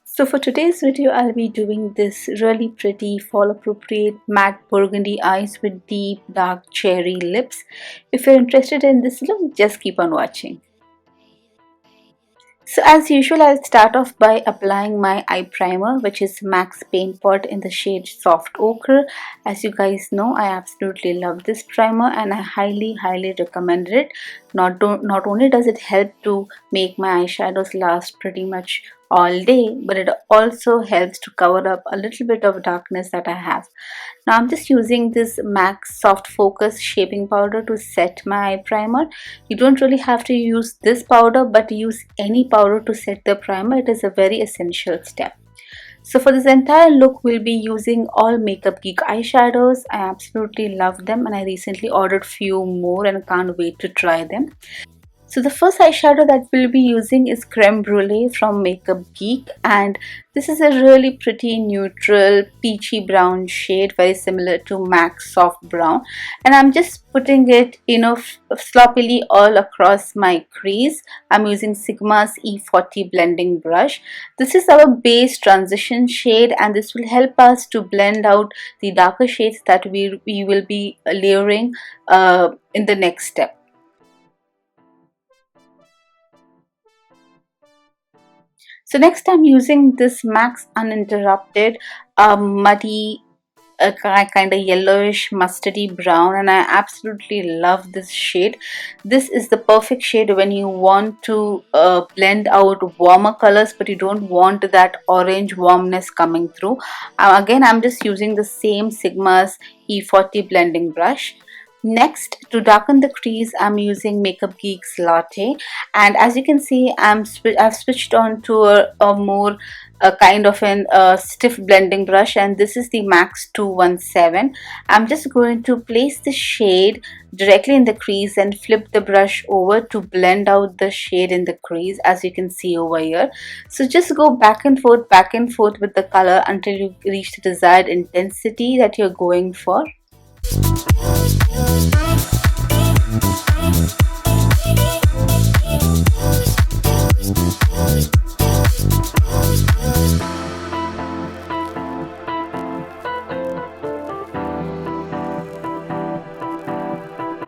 So for today's video, I'll be doing this really pretty fall appropriate matte burgundy eyes with deep dark cherry lips. If you're interested in this look, just keep on watching. So as usual, I'll start off by applying my eye primer, which is MAC's Paint Pot in the shade Soft Ochre. As you guys know, I absolutely love this primer and I highly recommend it. Not only does it help to make my eyeshadows last pretty much all day, but it also helps to cover up a little bit of darkness that I have. Now I'm just using this MAC Soft Focus shaping powder to set my eye primer. You don't really have to use this powder, but use any powder to set the primer. It is a very essential step. So for this entire look, we'll be using all Makeup Geek eyeshadows. I absolutely love them and I recently ordered few more and can't wait to try them. So the first eyeshadow that we'll be using is Creme Brulee from Makeup Geek, and this is a really pretty neutral peachy brown shade, very similar to MAC's Soft Brown, and I'm just putting it sloppily all across my crease. I'm using Sigma's E40 blending brush. This is our base transition shade and this will help us to blend out the darker shades that we will be layering in the next step. So next I'm using this MAC's Uninterrupted muddy kind of yellowish mustardy brown, and I absolutely love this shade. This is the perfect shade when you want to blend out warmer colors but you don't want that orange warmness coming through. Again, I'm just using the same Sigma's E40 blending brush. Next, to darken the crease, I'm using Makeup Geek's Latte, and as you can see, I've switched on to a more kind of an stiff blending brush, and this is the MAC's 217. I'm just going to place the shade directly in the crease and flip the brush over to blend out the shade in the crease, as you can see over here. So just go back and forth with the color until you reach the desired intensity that you're going for.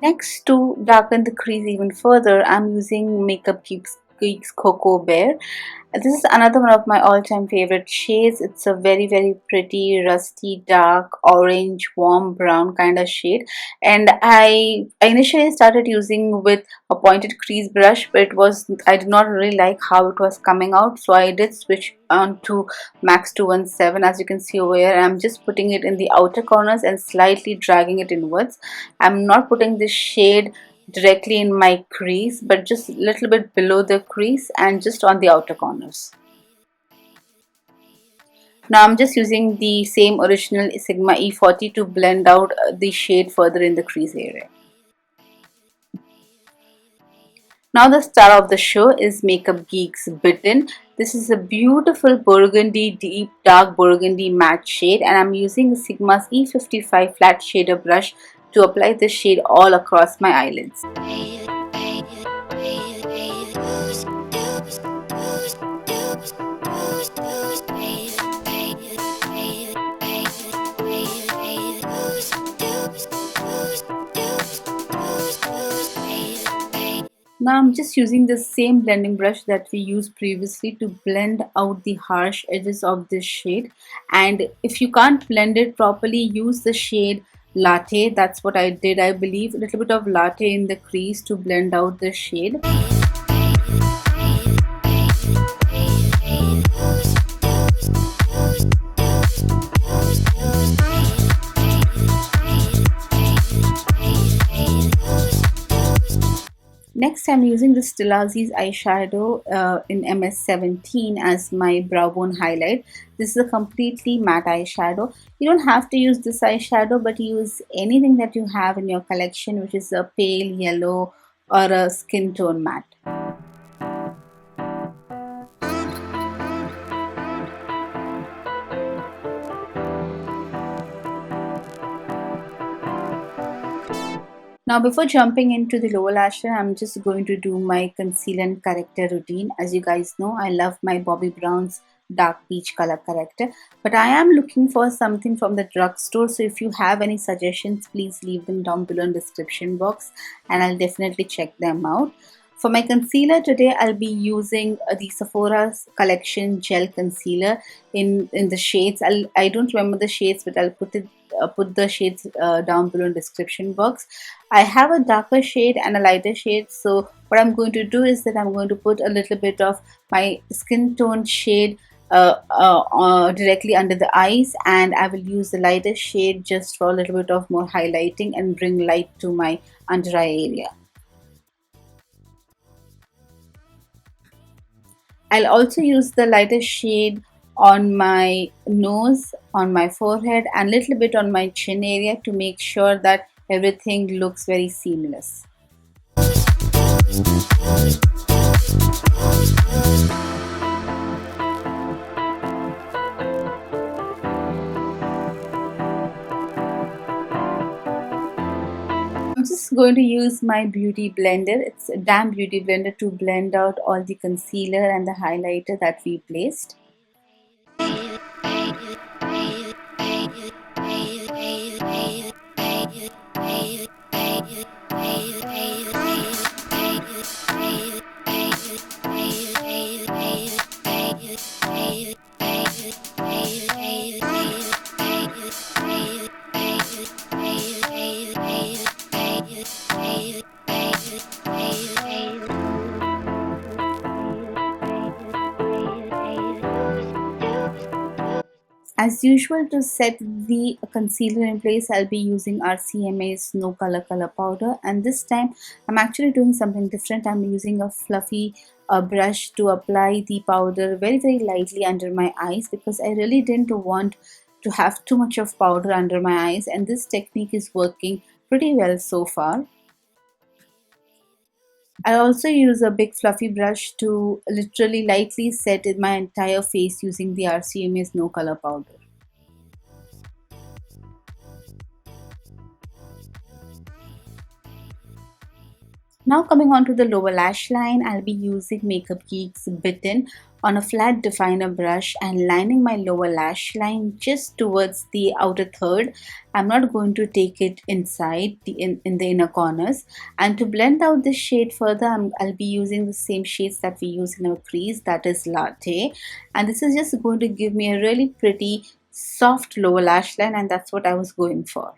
Next, to darken the crease even further, I'm using Makeup Geek's Coco Bear. This is another one of my all-time favorite shades. It's a very pretty rusty dark orange warm brown kind of shade, and I initially started using with a pointed crease brush, but I did not really like how it was coming out, so I did switch on to MAC's 217, as you can see over here. I'm just putting it in the outer corners and slightly dragging it inwards. I'm not putting this shade directly in my crease, but just a little bit below the crease and just on the outer corners. Now I'm just using the same original Sigma E40 to blend out the shade further in the crease area. Now the star of the show is Makeup Geek's Bitten. This is a beautiful burgundy, deep dark burgundy matte shade, and I'm using Sigma's E55 flat shader brush to apply this shade all across my eyelids. Now I'm just using the same blending brush that we used previously to blend out the harsh edges of this shade, and if you can't blend it properly, use the shade Latte. That's what I did. I believe a little bit of Latte in the crease to blend out the shade. Next Next, I'm using the Stillazi's eyeshadow in MS17 as my brow bone highlight. This is a completely matte eyeshadow. You don't have to use this eyeshadow, but use anything that you have in your collection which is a pale yellow or a skin tone matte. Now before jumping into the lower lash line, I'm just going to do my concealer and corrector routine. As you guys know, I love my Bobbi Brown's dark peach color corrector, but I am looking for something from the drugstore. So if you have any suggestions, please leave them down below in the description box and I'll definitely check them out. For my concealer today, I'll be using the Sephora's collection gel concealer in the shades. I don't remember the shades, but I'll put the shades down below in the description box. I have a darker shade and a lighter shade, so what I'm going to do is that I'm going to put a little bit of my skin tone shade directly under the eyes, and I will use the lighter shade just for a little bit of more highlighting and bring light to my under eye area. I'll also use the lighter shade on my nose, on my forehead, and a little bit on my chin area to make sure that everything looks very seamless. I'm just going to use my beauty blender. It's a damn beauty blender to blend out all the concealer and the highlighter that we placed. As usual, to set the concealer in place, I'll be using RCMA's No Color Powder, and this time I'm actually doing something different. I'm using a fluffy brush to apply the powder very lightly under my eyes because I really didn't want to have too much of powder under my eyes, and this technique is working pretty well so far. I also use a big fluffy brush to literally lightly set in my entire face using the RCMA's No Color Powder. Now coming on to the lower lash line, I'll be using Makeup Geek's Bitten on a flat definer brush and lining my lower lash line just towards the outer third. I'm not going to take it inside in the inner corners. And to blend out this shade further, I'll be using the same shades that we use in our crease, that is Latte. And this is just going to give me a really pretty soft lower lash line, and that's what I was going for.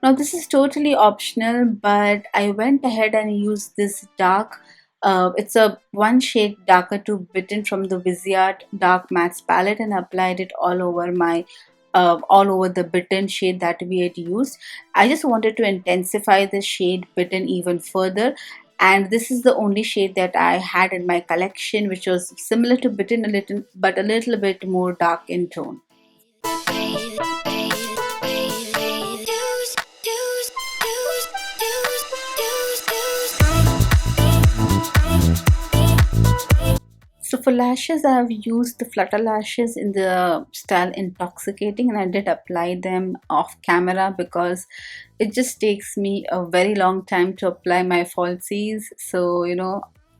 Now this is totally optional, but I went ahead and used this dark, it's a one shade darker to Bitten from the Viseart Dark Mattes palette, and applied it all over the Bitten shade that we had used. I just wanted to intensify the shade Bitten even further, and this is the only shade that I had in my collection, which was similar to Bitten a little, but a little bit more dark in tone. So for lashes, I have used the Flutter lashes in the style Intoxicating, and I did apply them off camera because it just takes me a very long time to apply my falsies. So,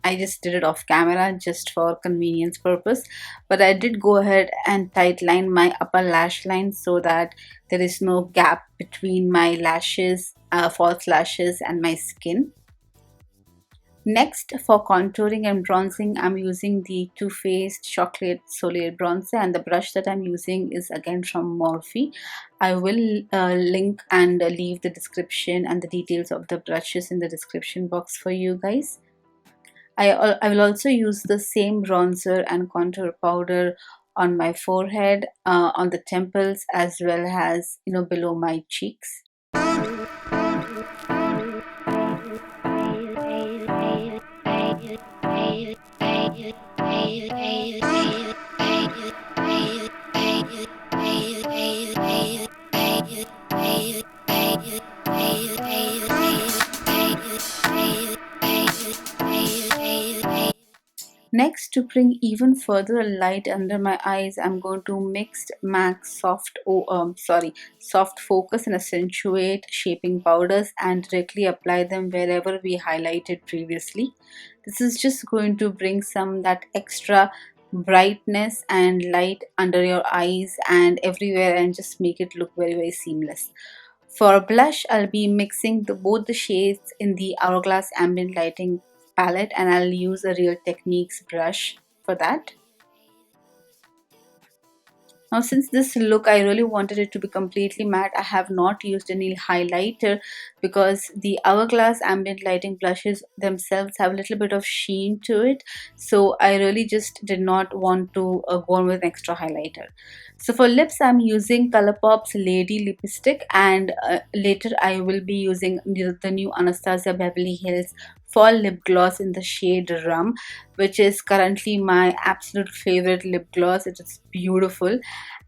I just did it off camera just for convenience purpose. But I did go ahead and tight line my upper lash line so that there is no gap between my lashes, false lashes, and my skin. Next, for contouring and bronzing, I'm using the Too Faced Chocolate Soleil Bronzer, and the brush that I'm using is again from Morphe. I will link and leave the description and the details of the brushes in the description box for you guys. I will also use the same bronzer and contour powder on my forehead, on the temples, as well as below my cheeks. Next, to bring even further light under my eyes, I'm going to mix MAC soft focus and accentuate shaping powders and directly apply them wherever we highlighted previously. This is just going to bring some that extra brightness and light under your eyes and everywhere, and just make it look very, very seamless. For blush, I'll be mixing both the shades in the Hourglass Ambient Lighting palette, and I'll use a Real Techniques brush for that. Now, since this look, I really wanted it to be completely matte, I have not used any highlighter because the Hourglass Ambient Lighting blushes themselves have a little bit of sheen to it. So I really just did not want to go on with an extra highlighter. So for lips, I'm using Colourpop's Lady Lipstick, and later I will be using the new Anastasia Beverly Hills Fall Lip Gloss in the shade Rum, which is currently my absolute favorite lip gloss. It is beautiful.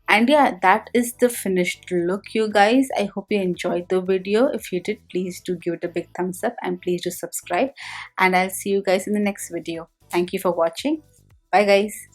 And yeah, that is the finished look, you guys. I hope you enjoyed the video. If you did, please do give it a big thumbs up and please do subscribe. And I'll see you guys in the next video. Thank you for watching. Bye, guys.